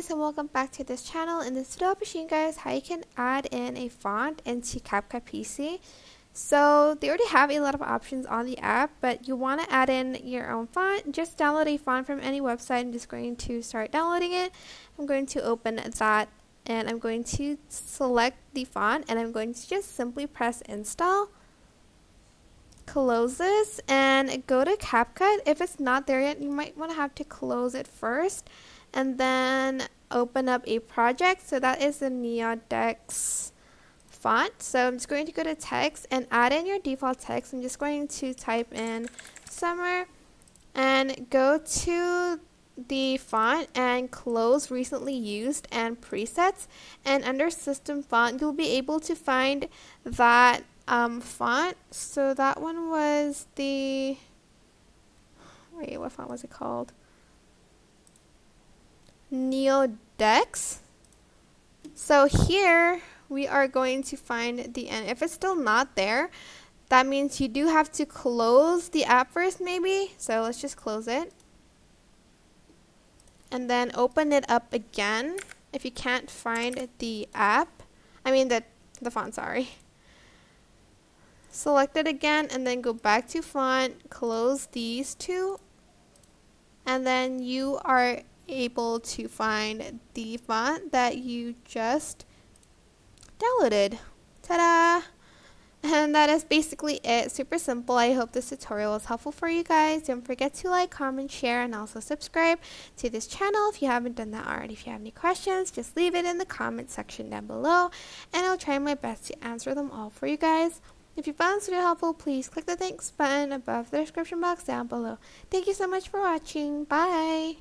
guys, and welcome back to this channel. In this video I'll be showing you guys how you can add in a font into CapCut PC. So they already have a lot of options on the app, but you want to add in your own font. Just download a font from any website. I'm just going to start downloading it. I'm going to open that and I'm going to select the font and I'm going to just simply press install. Close this and go to CapCut. If it's not there yet, you might want to have to close it first and then open up a project. So that is the Neodex font. So I'm just going to go to text and add in your default text. I'm just going to type in summer and go to the font and close recently used and presets, and under system font you'll be able to find that font. So that one was the, wait, what font was it called? Neodex. So here we are going to find the end. If it's still not there, that means you do have to close the app first maybe. So let's just close it and then open it up again if you can't find the app. I mean the font, sorry. Select it again and then go back to font, close these two, and then you are able to find the font that you just downloaded. Ta-da! And that is basically it. Super simple. I hope this tutorial was helpful for you guys. Don't forget to like, comment, share, and also subscribe to this channel if you haven't done that already. If you have any questions, just leave it in the comment section down below and I'll try my best to answer them all for you guys. If you found this video helpful, please click the thanks button above the description box down below. Thank you so much for watching. Bye!